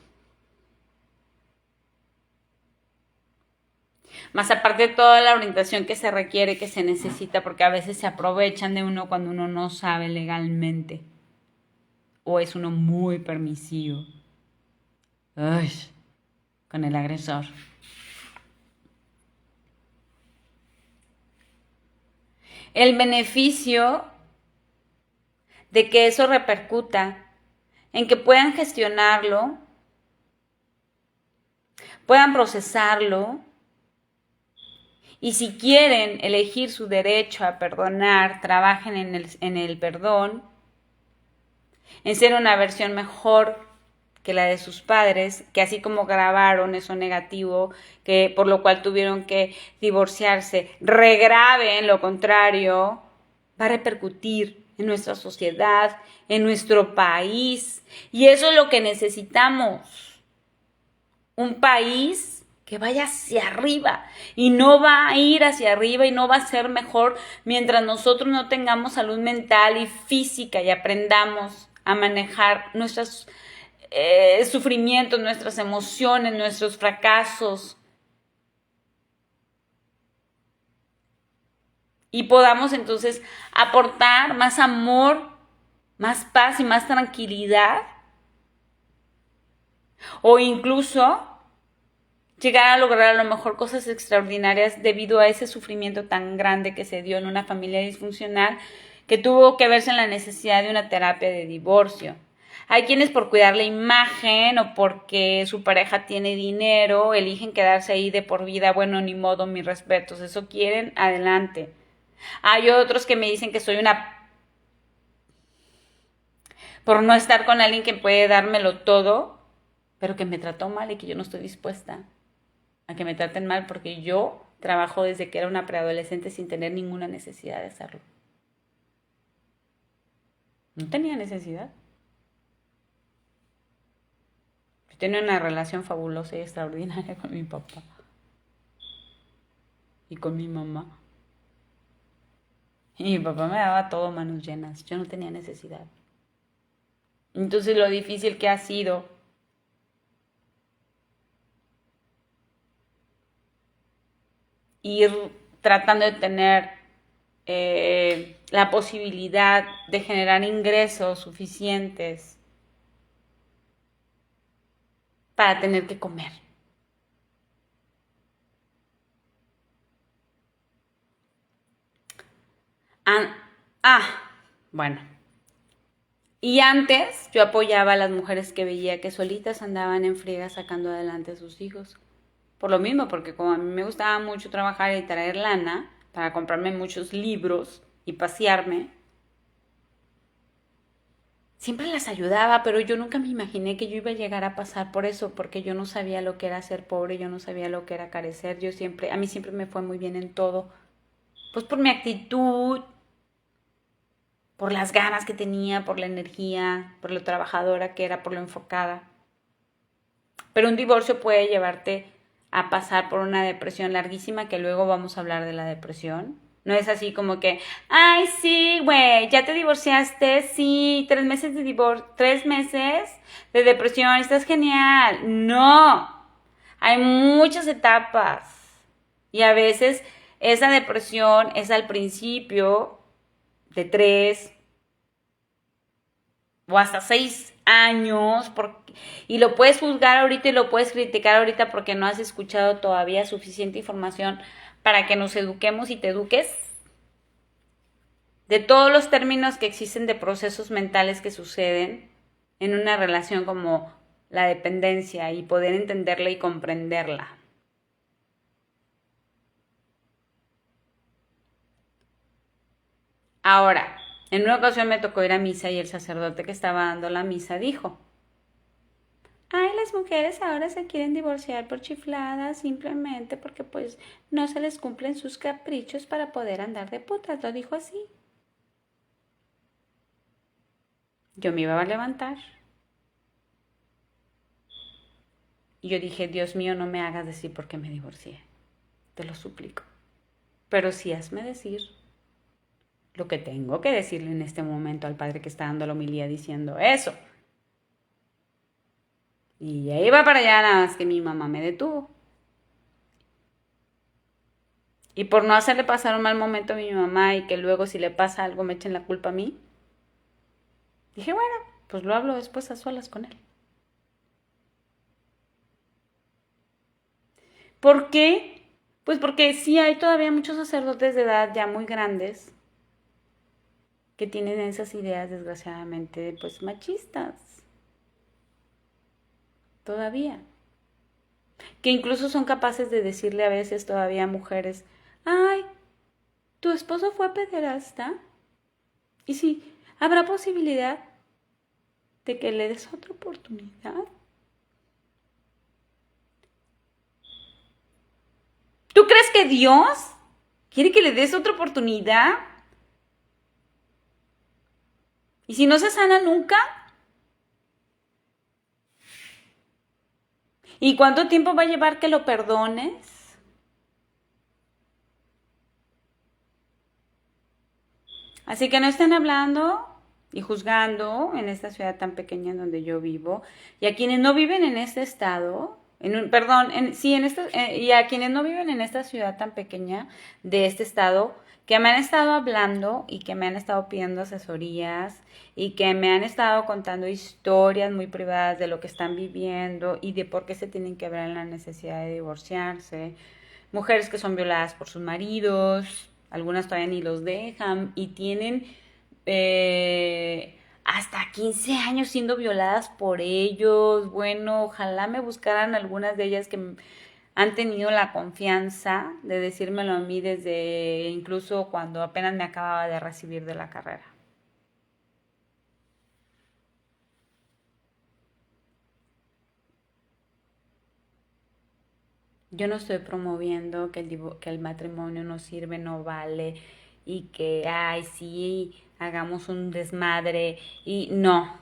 Más aparte de toda la orientación que se requiere, que se necesita, porque a veces se aprovechan de uno cuando uno no sabe legalmente. O es uno muy permisivo. Ay, con el agresor. El beneficio de que eso repercuta en que puedan gestionarlo, puedan procesarlo, y si quieren elegir su derecho a perdonar, trabajen en el perdón, en ser una versión mejor que la de sus padres, que así como grabaron eso negativo, que por lo cual tuvieron que divorciarse, regraben lo contrario, va a repercutir en nuestra sociedad, en nuestro país, y eso es lo que necesitamos. Un país que vaya hacia arriba, y no va a ir hacia arriba y no va a ser mejor mientras nosotros no tengamos salud mental y física y aprendamos a manejar nuestros sufrimientos, nuestras emociones, nuestros fracasos, y podamos entonces aportar más amor, más paz y más tranquilidad, o incluso llegar a lograr a lo mejor cosas extraordinarias debido a ese sufrimiento tan grande que se dio en una familia disfuncional que tuvo que verse en la necesidad de una terapia de divorcio. Hay quienes por cuidar la imagen o porque su pareja tiene dinero eligen quedarse ahí de por vida. Bueno, ni modo, mis respetos, eso quieren, adelante. Hay otros que me dicen que soy una... por no estar con alguien que puede dármelo todo, pero que me trató mal y que yo no estoy dispuesta a que me traten mal porque yo trabajo desde que era una preadolescente sin tener ninguna necesidad de hacerlo. No tenía necesidad. Yo tenía una relación fabulosa y extraordinaria con mi papá y con mi mamá. Y mi papá me daba todo manos llenas. Yo no tenía necesidad. Entonces lo difícil que ha sido ir tratando de tener la posibilidad de generar ingresos suficientes para tener que comer. Ah, ah, bueno. Y antes yo apoyaba a las mujeres que veía que solitas andaban en friega sacando adelante a sus hijos. Por lo mismo, porque como a mí me gustaba mucho trabajar y traer lana para comprarme muchos libros y pasearme, siempre las ayudaba, pero yo nunca me imaginé que yo iba a llegar a pasar por eso, porque yo no sabía lo que era ser pobre, yo no sabía lo que era carecer, a mí siempre me fue muy bien en todo, pues por mi actitud, por las ganas que tenía, por la energía, por lo trabajadora que era, por lo enfocada. Pero un divorcio puede llevarte a pasar por una depresión larguísima, que luego vamos a hablar de la depresión. No es así como que, ay, sí, güey, ya te divorciaste, sí, 3 meses de divorcio, 3 meses de depresión, estás genial. No, hay muchas etapas. Y a veces esa depresión es al principio de 3 o hasta 6 años, y lo puedes juzgar ahorita y lo puedes criticar ahorita porque no has escuchado todavía suficiente información para que nos eduquemos y te eduques de todos los términos que existen de procesos mentales que suceden en una relación como la dependencia y poder entenderla y comprenderla. Ahora, en una ocasión me tocó ir a misa y el sacerdote que estaba dando la misa dijo: ay, las mujeres ahora se quieren divorciar por chifladas simplemente porque pues no se les cumplen sus caprichos para poder andar de putas, lo dijo así. Yo me iba a levantar y yo dije, Dios mío, no me hagas decir por qué me divorcié, te lo suplico. Pero sí hazme decir lo que tengo que decirle en este momento al padre que está dando la homilía diciendo eso. Y ya iba para allá, nada más que mi mamá me detuvo. Y por no hacerle pasar un mal momento a mi mamá y que luego si le pasa algo me echen la culpa a mí, dije, bueno, pues lo hablo después a solas con él. ¿Por qué? Pues porque sí hay todavía muchos sacerdotes de edad ya muy grandes que tienen esas ideas desgraciadamente pues machistas. Todavía. Que incluso son capaces de decirle a veces todavía a mujeres, ay, ¿tu esposo fue pederasta? Y sí, ¿habrá posibilidad de que le des otra oportunidad? ¿Tú crees que Dios quiere que le des otra oportunidad? ¿Y si no se sana nunca? ¿Y cuánto tiempo va a llevar que lo perdones? Así que no estén hablando y juzgando en esta ciudad tan pequeña en donde yo vivo, y a quienes no viven en este estado, y a quienes no viven en esta ciudad tan pequeña de este estado, que me han estado hablando y que me han estado pidiendo asesorías y que me han estado contando historias muy privadas de lo que están viviendo y de por qué se tienen que ver en la necesidad de divorciarse, mujeres que son violadas por sus maridos, algunas todavía ni los dejan y tienen hasta 15 años siendo violadas por ellos. Bueno, ojalá me buscaran algunas de ellas que han tenido la confianza de decírmelo a mí desde incluso cuando apenas me acababa de recibir de la carrera. Yo no estoy promoviendo que el matrimonio no sirve, no vale y que, ay, sí, hagamos un desmadre y no.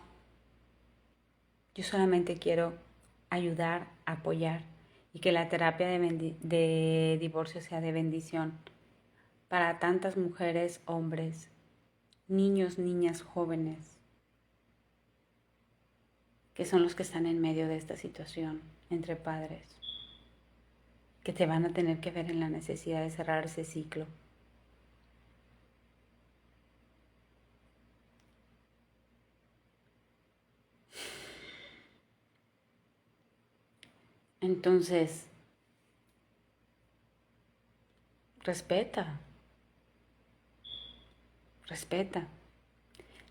Yo solamente quiero ayudar, apoyar y que la terapia de divorcio sea de bendición para tantas mujeres, hombres, niños, niñas, jóvenes, que son los que están en medio de esta situación entre padres, que te van a tener que ver en la necesidad de cerrar ese ciclo. Entonces, respeta, respeta.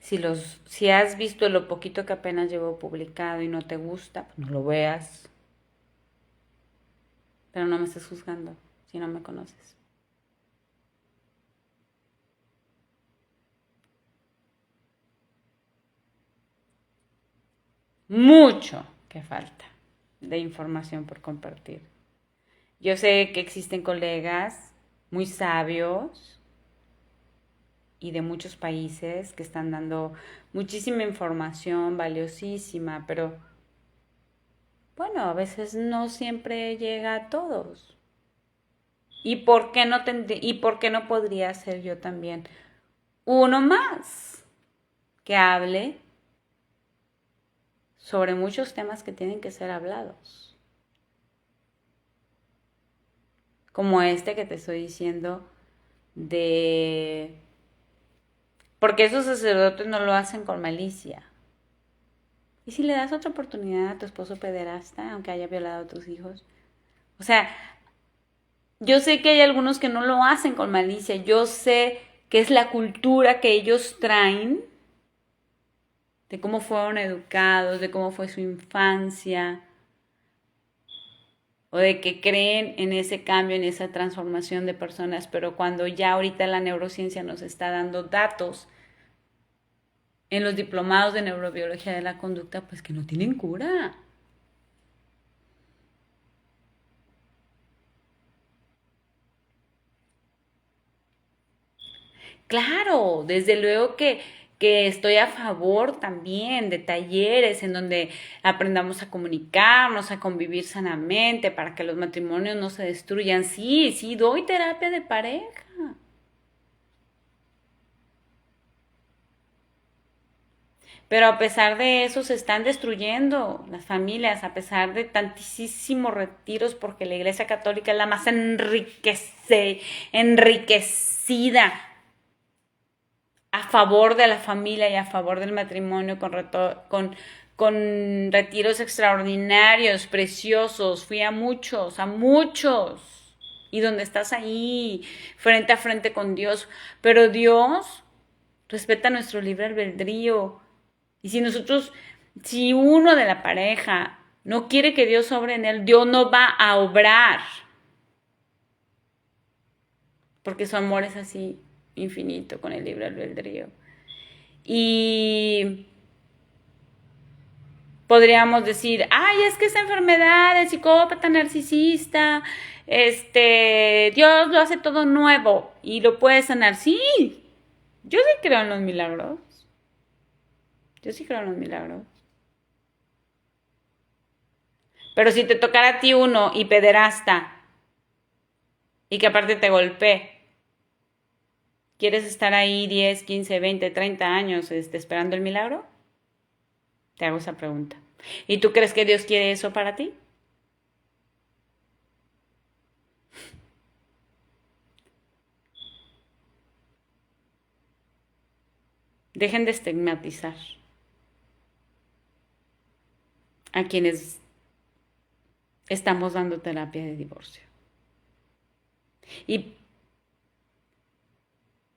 Si has visto lo poquito que apenas llevo publicado y no te gusta, pues no lo veas. Pero no me estés juzgando si no me conoces. Mucho que falta de información por compartir. Yo sé que existen colegas muy sabios y de muchos países que están dando muchísima información valiosísima, pero bueno, a veces no siempre llega a todos. ¿Y por qué no podría ser yo también uno más que hable sobre muchos temas que tienen que ser hablados? Como este que te estoy diciendo de... Porque esos sacerdotes no lo hacen con malicia. ¿Y si le das otra oportunidad a tu esposo pederasta, aunque haya violado a tus hijos? O sea, yo sé que hay algunos que no lo hacen con malicia. Yo sé que es la cultura que ellos traen, de cómo fueron educados, de cómo fue su infancia, o de que creen en ese cambio, en esa transformación de personas, pero cuando ya ahorita la neurociencia nos está dando datos en los diplomados de neurobiología de la conducta, pues que no tienen cura. Claro, desde luego que estoy a favor también de talleres en donde aprendamos a comunicarnos, a convivir sanamente, para que los matrimonios no se destruyan. Sí, sí, doy terapia de pareja. Pero a pesar de eso se están destruyendo las familias, a pesar de tantísimos retiros, porque la Iglesia Católica es la más enriquecida a favor de la familia y a favor del matrimonio con retiros extraordinarios, preciosos. Fui a muchos, a muchos. Y donde estás ahí, frente a frente con Dios. Pero Dios respeta nuestro libre albedrío. Y si uno de la pareja no quiere que Dios obre en él, Dios no va a obrar. Porque su amor es así, infinito, con el libre albedrío. Y podríamos decir, ay, es que esa enfermedad, el psicópata narcisista, Dios lo hace todo nuevo y lo puede sanar. Sí, yo sí creo en los milagros. Yo sí creo en los milagros. Pero si te tocara a ti uno y pederasta y que aparte te golpee, ¿quieres estar ahí 10, 15, 20, 30 años esperando el milagro? Te hago esa pregunta. ¿Y tú crees que Dios quiere eso para ti? Dejen de estigmatizar a quienes estamos dando terapia de divorcio. Y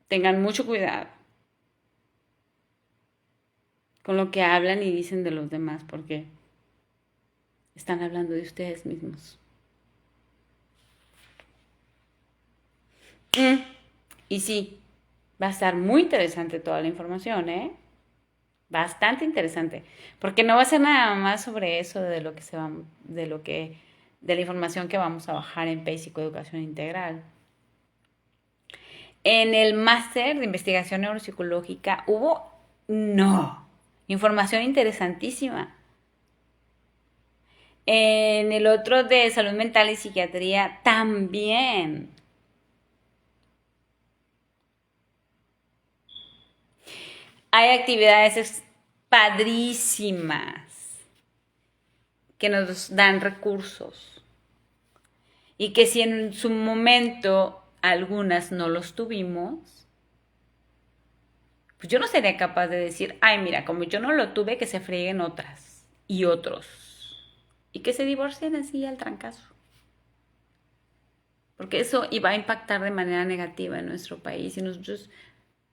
tengan mucho cuidado con lo que hablan y dicen de los demás, porque están hablando de ustedes mismos. Y sí, va a estar muy interesante toda la información, ¿eh? Bastante interesante, porque no va a ser nada más sobre eso de lo que se va, de la información que vamos a bajar en Psicoeducación Integral. En el máster de investigación neuropsicológica información interesantísima. En el otro de salud mental y psiquiatría también. Hay actividades padrísimas que nos dan recursos y que si en su momento algunas no los tuvimos, pues yo no sería capaz de decir, ay, mira, como yo no lo tuve, que se frieguen otras y otros. Y que se divorcien así al trancazo. Porque eso iba a impactar de manera negativa en nuestro país y nosotros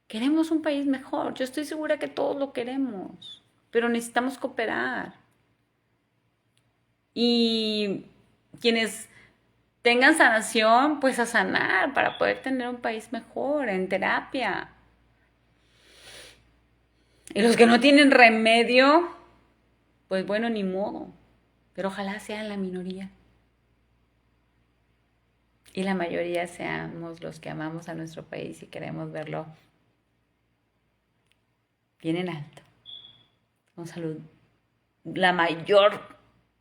queremos un país mejor. Yo estoy segura que todos lo queremos, pero necesitamos cooperar. Y quienes tengan sanación, pues a sanar para poder tener un país mejor en terapia. Y los que no tienen remedio, pues bueno, ni modo. Pero ojalá sean la minoría. Y la mayoría seamos los que amamos a nuestro país y queremos verlo bien en alto. Con salud. La mayor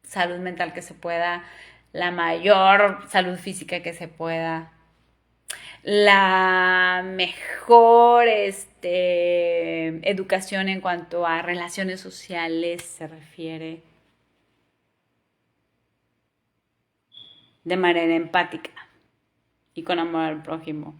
salud mental que se pueda. La mayor salud física que se pueda. La mejor educación en cuanto a relaciones sociales se refiere, de manera empática y con amor al prójimo.